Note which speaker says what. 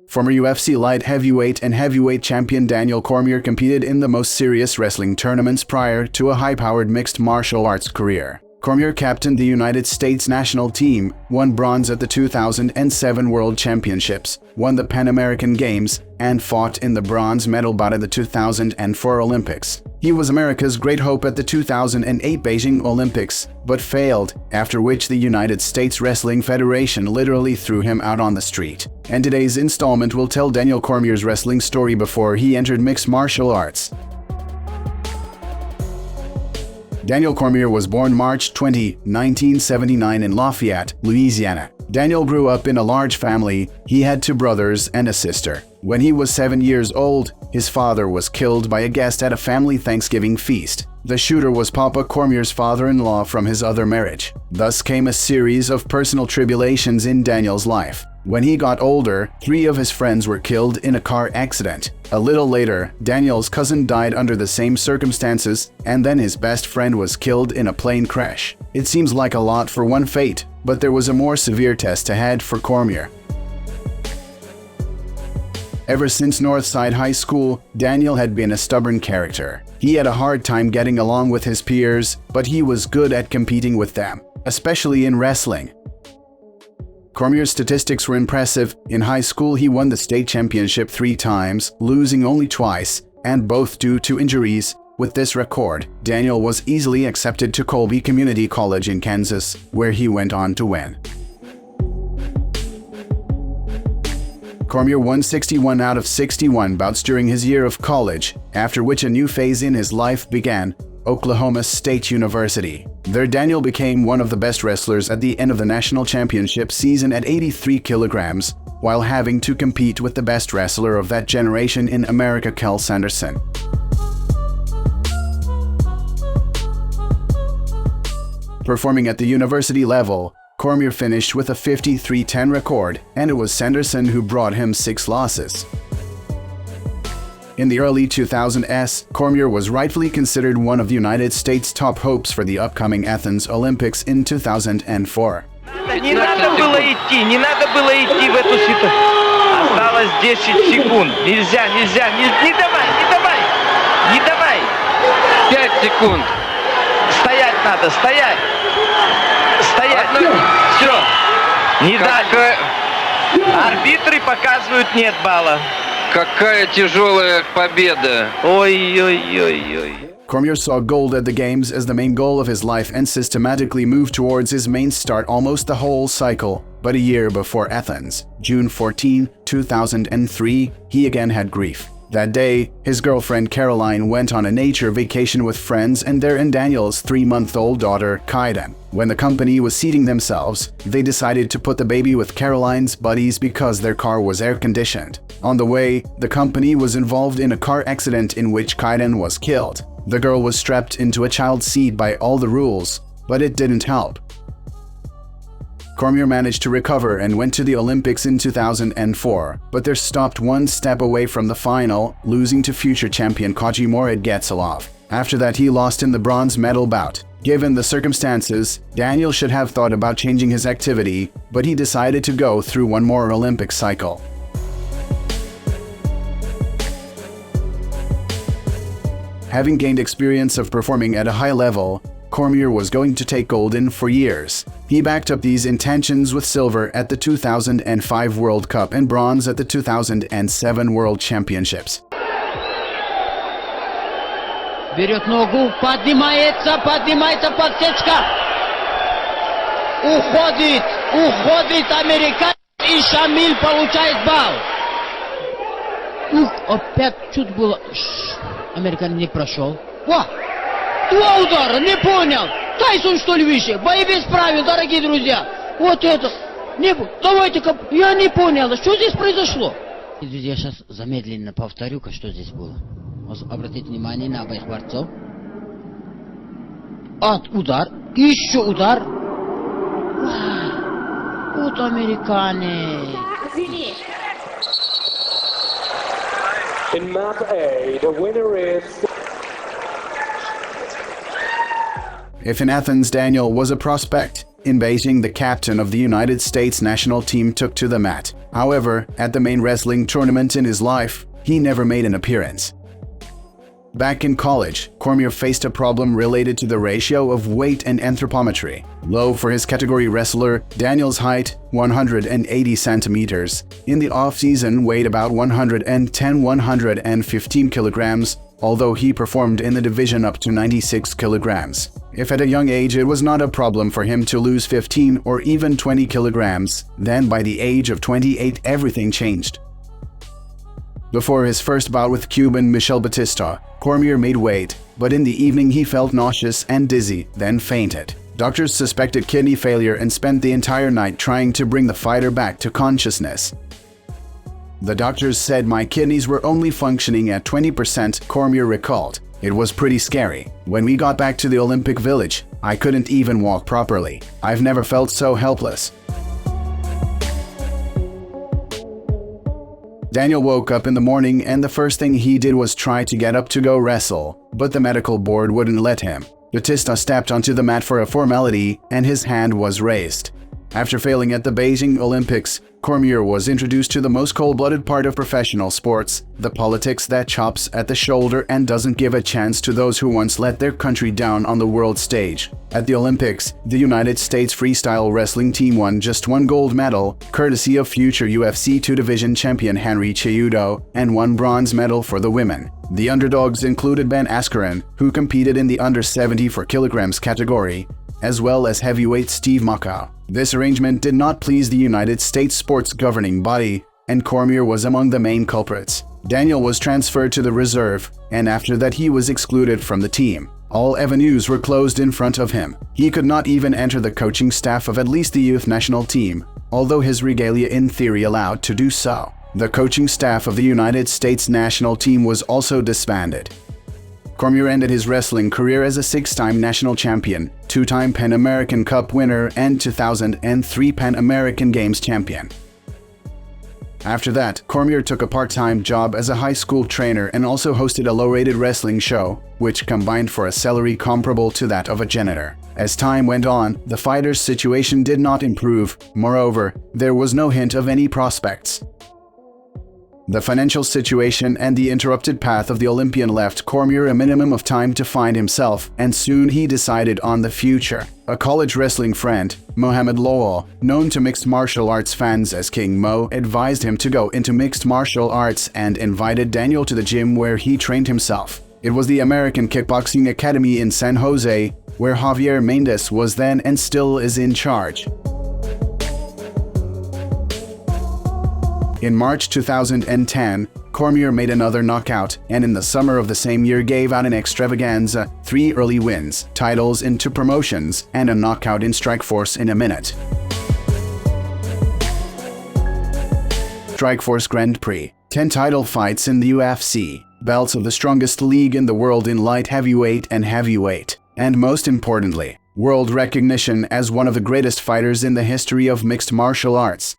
Speaker 1: Former UFC light heavyweight and heavyweight champion Daniel Cormier competed in the most serious wrestling tournaments prior to a high-powered mixed martial arts career. Cormier captained the United States national team, won bronze at the 2007 World Championships, won the Pan American Games, and fought in the bronze medal bout at the 2004 Olympics. He was America's great hope at the 2008 Beijing Olympics, but failed, after which the United States Wrestling Federation literally threw him out on the street. And today's installment will tell Daniel Cormier's wrestling story before he entered mixed martial arts. Daniel Cormier was born March 20, 1979 in Lafayette, Louisiana. Daniel grew up in a large family. He had 2 brothers and a sister. When he was 7 years old, his father was killed by a guest at a family Thanksgiving feast. The shooter was Papa Cormier's father-in-law from his other marriage. Thus came a series of personal tribulations in Daniel's life. When he got older, 3 of his friends were killed in a car accident. A little later, Daniel's cousin died under the same circumstances, and then his best friend was killed in a plane crash. It seems like a lot for one fate, but there was a more severe test ahead for Cormier. Ever since Northside High School, Daniel had been a stubborn character. He had a hard time getting along with his peers, but he was good at competing with them, especially in wrestling. Cormier's statistics were impressive. In high school, he won the state championship 3 times, losing only twice, and both due to injuries. With this record, Daniel was easily accepted to Colby Community College in Kansas, where he went on to win. Cormier won 61 out of 61 bouts during his year of college, after which a new phase in his life began: Oklahoma State University. There, Daniel became one of the best wrestlers at the end of the national championship season at 83 kilograms, while having to compete with the best wrestler of that generation in America, Kel Sanderson. Performing at the university level, Cormier finished with a 53-10 record, and it was Sanderson who brought him 6 losses. In the early 2000s, Cormier was rightfully considered one of the United States' top hopes for the upcoming Athens Olympics in 2004.
Speaker 2: Не надо было идти в эту ситуацию. Осталось 10 секунд. Нельзя, не давай. 5 секунд. Стоять надо, стоять. Все. Не дать. Арбитры показывают нет балла.
Speaker 3: Какая тяжелая победа!
Speaker 2: Ой.
Speaker 1: Cormier saw gold at the Games as the main goal of his life and systematically moved towards his main start almost the whole cycle. But a year before Athens, June 14, 2003, he again had grief. That day, his girlfriend Caroline went on a nature vacation with friends and their and Daniel's 3-month-old daughter, Kaiden. When the company was seating themselves, they decided to put the baby with Caroline's buddies because their car was air-conditioned. On the way, the company was involved in a car accident in which Kaiden was killed. The girl was strapped into a child's seat by all the rules, but it didn't help. Cormier managed to recover and went to the Olympics in 2004, but they're stopped one step away from the final, losing to future champion Kajimorid Getsalov. After that, he lost in the bronze medal bout. Given the circumstances, Daniel should have thought about changing his activity, but he decided to go through one more Olympic cycle. Having gained experience of performing at a high level, Cormier was going to take gold in for years. He backed up these intentions with silver at the 2005 World Cup and bronze at the 2007 World Championships.
Speaker 4: Берет ногу, поднимается подсечка. Уходит американец, и Шамиль получает балл. Опять чуть было. Американец не прошел. 2 удара, не понял. Тайсон, что ли, выше? Бои без правил, дорогие друзья. Вот это. Давайте-ка, я не понял, что здесь произошло? Друзья, сейчас замедленно повторю-ка, что здесь было. Обратите внимание на обоих борцов. Удар, еще удар. Вот американец.
Speaker 5: In map A, the winner is...
Speaker 1: If in Athens Daniel was a prospect, In Beijing, the captain of the United States national team took to the mat. However, at the main wrestling tournament in his life, he never made an appearance. Back in college, Cormier faced a problem related to the ratio of weight and anthropometry. Low for his category wrestler, Daniel's height, 180 centimeters, in the off-season weighed about 110–115 kilograms, although he performed in the division up to 96 kilograms. If at a young age it was not a problem for him to lose 15 or even 20 kilograms, then by the age of 28 everything changed. Before his first bout with Cuban Michel Batista, Cormier made weight, but in the evening he felt nauseous and dizzy, then fainted. Doctors suspected kidney failure and spent the entire night trying to bring the fighter back to consciousness. The doctors said my kidneys were only functioning at 20%, Cormier recalled. It was pretty scary. When we got back to the Olympic Village, I couldn't even walk properly. I've never felt so helpless. Daniel woke up in the morning and the first thing he did was try to get up to go wrestle, but the medical board wouldn't let him. Batista stepped onto the mat for a formality and his hand was raised. After failing at the Beijing Olympics, Cormier was introduced to the most cold-blooded part of professional sports, the politics that chops at the shoulder and doesn't give a chance to those who once let their country down on the world stage. At the Olympics, the United States freestyle wrestling team won just one gold medal, courtesy of future UFC 2 division champion Henry Cejudo, and one bronze medal for the women. The underdogs included Ben Askren, who competed in the under 74 kilograms category, as well as heavyweight Steve Mockow. This arrangement did not please the United States sports governing body, and Cormier was among the main culprits. Daniel was transferred to the reserve, and after that he was excluded from the team. All avenues were closed in front of him. He could not even enter the coaching staff of at least the youth national team, although his regalia in theory allowed to do so. The coaching staff of the United States national team was also disbanded. Cormier ended his wrestling career as a 6-time national champion, 2-time Pan American Cup winner, and 2003 Pan American Games champion. After that, Cormier took a part-time job as a high school trainer and also hosted a low-rated wrestling show, which combined for a salary comparable to that of a janitor. As time went on, the fighter's situation did not improve. Moreover, there was no hint of any prospects. The financial situation and the interrupted path of the Olympian left Cormier a minimum of time to find himself, and soon he decided on the future. A college wrestling friend, Mohamed Lowell, known to mixed martial arts fans as King Mo, advised him to go into mixed martial arts and invited Daniel to the gym where he trained himself. It was the American Kickboxing Academy in San Jose, where Javier Mendes was then and still is in charge. In March 2010, Cormier made another knockout, and in the summer of the same year gave out an extravaganza, 3 early wins, titles in 2 promotions, and a knockout in Strikeforce in a minute. Strikeforce Grand Prix, 10 title fights in the UFC, belts of the strongest league in the world in light heavyweight and heavyweight, and most importantly, world recognition as one of the greatest fighters in the history of mixed martial arts.